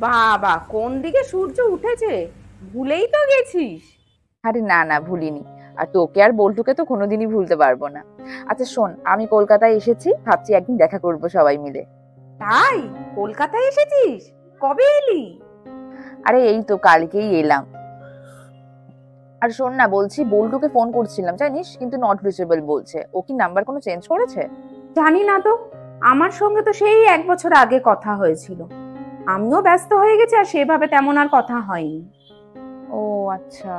বাবা, কোন দিকে সূর্য উঠেছে ভুলেই তো গেছিস। আরে না না, ভুলিনি। আর তোকে আর বল্টুকে তো কোনোদিনই ভুলতে পারবো না। আচ্ছা শোন, আমি কলকাতায় এসেছি, ভাবছি একদিন দেখা করবো সবাই মিলে। তাই? কলকাতায় এসেছিস? কবে এলি? আরে এই তো কালকেই এলাম। আর শোন না, বলছি বল্টুকে ফোন করছিলাম জানিস, কিন্তু নট রিচেবল বলছে। ও কি নাম্বার কোনো চেঞ্জ করেছে? জানি না তো, আমার সঙ্গে তো সেই 1 বছর আগে কথা হয়েছিল। আমিও ব্যস্ত হয়ে গেছি, আর সেভাবে তেমন আর কথা হয়নি। ও আচ্ছা।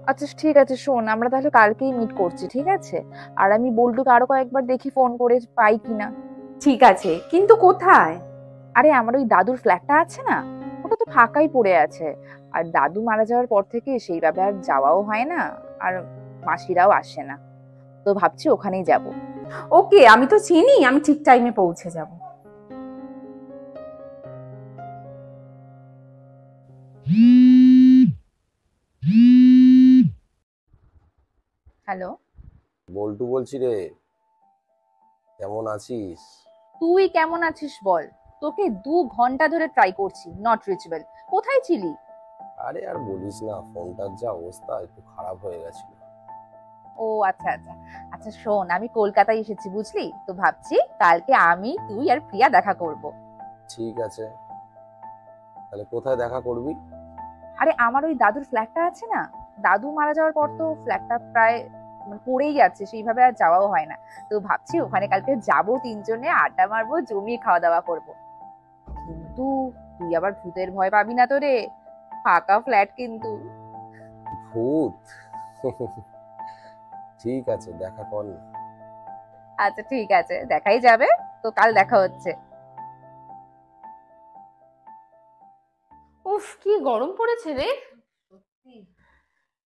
আচ্ছা ঠিক আছে, শোন আমরা তাহলে কালকেই মিট করছি, ঠিক আছে? আর আমি বল্টুকে আরো কয়েকবার দেখি ফোন করে পাই কিনা। ঠিক আছে, কিন্তু কোথায়? আরে আমার ওই দাদুর ফ্ল্যাটটা আছে না, ওটা তো ফাঁকাই পড়ে আছে। আর দাদু মারা যাওয়ার পর থেকে সেইভাবে আর যাওয়াও হয় না। আর মাসিরাও আসে না, তো ভাবছি ওখানেই যাব। ওকে, আমি তো চিনি, আমি ঠিক টাইমে পৌঁছে যাব। হ্যালো। বল্টু বলছি রে, কেমন আছিস? তুই কেমন আছিস বল। তোকে 2 ঘন্টা ধরে ট্রাই করছি, নট রিচেবল। কোথায় ছিলি? আরে আর বলিস না, ফোনটার যা অবস্থা, একটু খারাপ হয়ে গেছিল। ও আচ্ছা আচ্ছা। আচ্ছা শোন, আমি কলকাতায় এসেছি বুঝলি, তো ভাবছি কালকে আমি, তুই আর প্রিয়া দেখা করব। ঠিক আছে, তাহলে কোথায় দেখা করবি? আরে আমার ওই দাদুর ফ্ল্যাটটা আছে না, দাদু মারা যাওয়ার পর তো ফ্ল্যাটটা প্রায় মানে পড়েই আছে, সেইভাবে আর যাওয়াও হয় না। তো ভাবছি ওখানে কালকে যাব, তিনজনে আড্ডা মারবো, জমিয়ে খাওয়া দাওয়া করব। কিন্তু তুই আবার ভূতের ভয় পাবি না তো রে? ফাঁকা ফ্ল্যাট কিন্তু। ভূত? ঠিক আছে, দেখা কর না। আচ্ছা ঠিক আছে, দেখাই যাবে। তো কাল দেখা হচ্ছে। উফ, কি গরম পড়েছে রে।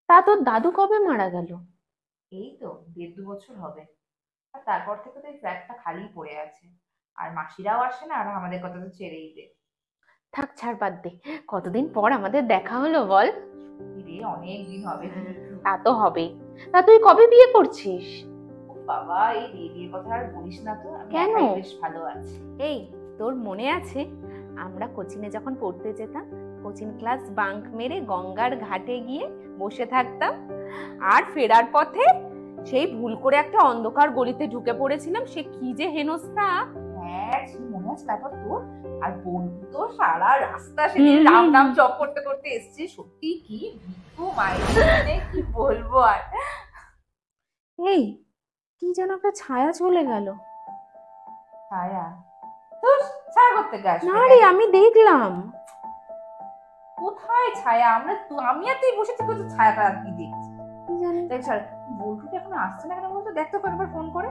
তা তোর দাদু কবে মারা গেল? এই তো 1.5-2 বছর হবে। আর তারপর থেকে তো এই ফ্ল্যাটটা খালি পড়ে আছে। আর মাসিরাও আসে না, আর আমাদের কথা তো ছেড়েই দে। থাক, ছাড়, বাদ দে। কতদিন পর আমাদের দেখা হলো বল। রে অনেক দিন হবে কিন্তু। তা তো হবে। তা তুই কবে বিয়ে করছিস? ও বাবা, এই বিয়ের কথা আর বলিস না তো, আমি কেন? একাই বেশ ভালো আছি। এই, তোর মনে আছে আমরা কোচিনে যখন পড়তে যেতাম, কোচিং ক্লাস বাঙ্ক মেরে গঙ্গার ঘাটে গিয়ে বসে থাকতাম, আর ফেরার পথে সেই ভুল করে একটা অন্ধকার গলিতে ঢুকে পড়েছিলাম, সে কি যে হেনস্থা। হ্যাঁ সে মনে আছে। তারপর তোর আর বন্ধু তো সারা রাস্তা সেদিন রাম নাম জপ করতে করতে এসছে। সত্যি কি ভিক্ষু মায়ের, মানে কি বলবো আর। এই, কি যেন একটা ছায়া চলে গেল। ছায়া? তোর ছায়া করতে গাছ না রে, আমি দেখলাম। কোথায় ছায়া? আমি আর তুই বসে থেকে ছায়াটা আর কি দেখছি। কি জানি। দেখ স্যার, বল্টুটা এখন আসছে না কেন বলতো? দেখ তো কয়েকবার ফোন করে।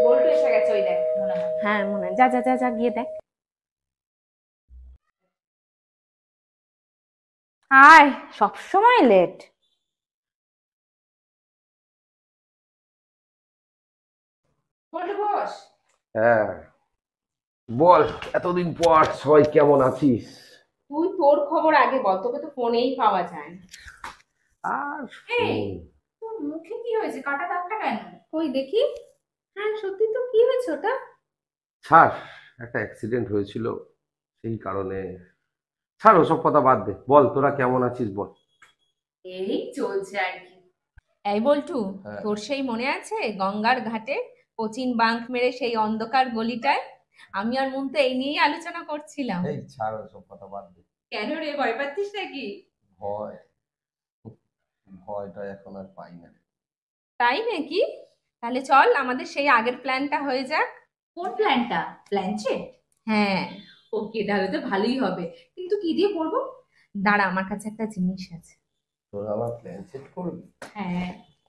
বল্টু এসে গেছে, ওই দেখ মনে হয়। হ্যাঁ মনে হয়। যা যা যা যা, গিয়ে দেখ। আয়, সব সময় লেট। বল্টু বস। হ্যাঁ, বল। এতদিন পর সবাই কেমন আছিস? তুই তোর খবর আগে বল, তোকে তো ফোনেই পাওয়া যায় না। আর এই, তোর মুখে কি হয়েছে? কাটা দাগটা কেন? কই দেখি। হ্যাঁ সত্যি তো, কি হয়েছে ওটা? ছাড়, একটা অ্যাক্সিডেন্ট হয়েছিল, সেই কারণে। ছাড়, ওসব কথা বাদ দে, বল তোরা কেমন আছিস বল। এই চলছে আর কি। এই বল্টু, হ্যাঁ। তোর সেই মনে আছে গঙ্গার ঘাটে কোচিন বাঙ্ক মেরে সেই অন্ধকার গলিটায় আমি আর মুন তো এই নিয়েই আলোচনা করছিলাম। এই ছাড়, ওসব কথা বাদ দে। কেন রে, ভয় পাচ্ছিস নাকি? ভয়? ভয়টা এখন আর পাই না। তাই নাকি? তাহলে চল আমাদের সেই আগের প্ল্যানটা হয়ে যাক। কোন প্ল্যানটা? প্ল্যানচেট? হ্যাঁ। ওকে, তাহলে তো ভালোই হবে। কিন্তু কি দিয়ে করবো? দাঁড়া, আমার কাছে একটা জিনিস আছে। তোরা আবার প্ল্যান সেট করবি? হ্যাঁ,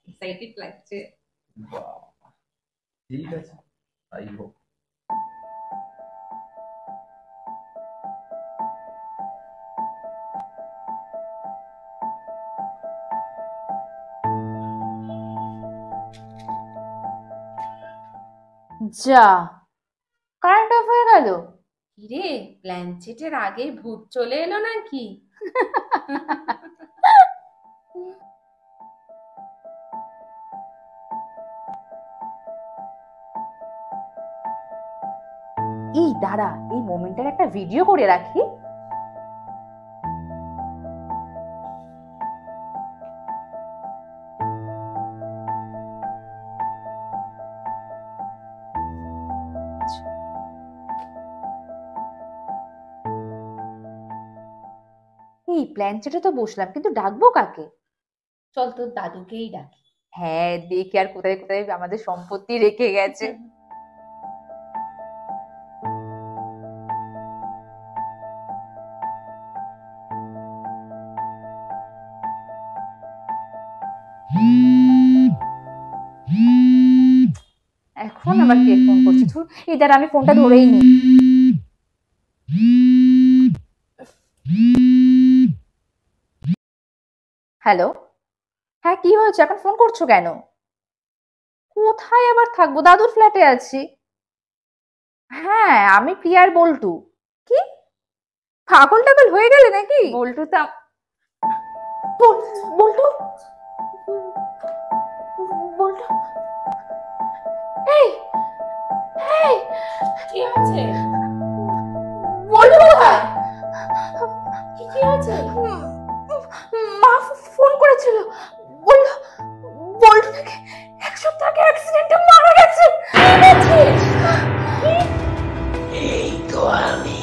এক্সাইটেড লাগছে। বাহ, ঠিক আছে, তাই হোক। যা, কারেন্ট অফ হয়ে গেল। কিরে, প্ল্যানচেটের আগে ভূত চলে এলো নাকি? এই দাঁড়া, এই মোমেন্টের একটা ভিডিও করে রাখি। এই প্ল্যান চেটে তো বসলাম, কিন্তু ডাকবো কাকে? চল তোর দাদুকেই ডাকি। হ্যাঁ, দেখি আর কোথায় কোথায় আমাদের সম্পত্তি রেখে গেছে। এখন আবার কে ফোন করছে? ধুর, এই দাঁড়া, আমি ফোনটা ধরেই নি। হ্যালো, হ্যাঁ কি হয়েছে? এখন ফোন করছো কেন? কোথায় আবার থাকবো? দাদুর ফ্ল্যাটে আছি। হ্যাঁ, আমি প্রিয়ার বল্টু। কি পাগল টাগল হয়ে গেলে নাকি? বল্টু তা বল্টু বল্টু এই এই কি হয়েছে? বল্টু কোথায়? কি হয়েছে? মা ফোন করেছিল, বলল বল্টু নাকি 1 সপ্তাহ আগে অ্যাক্সিডেন্টে মারা গেছে। এই তো আমি।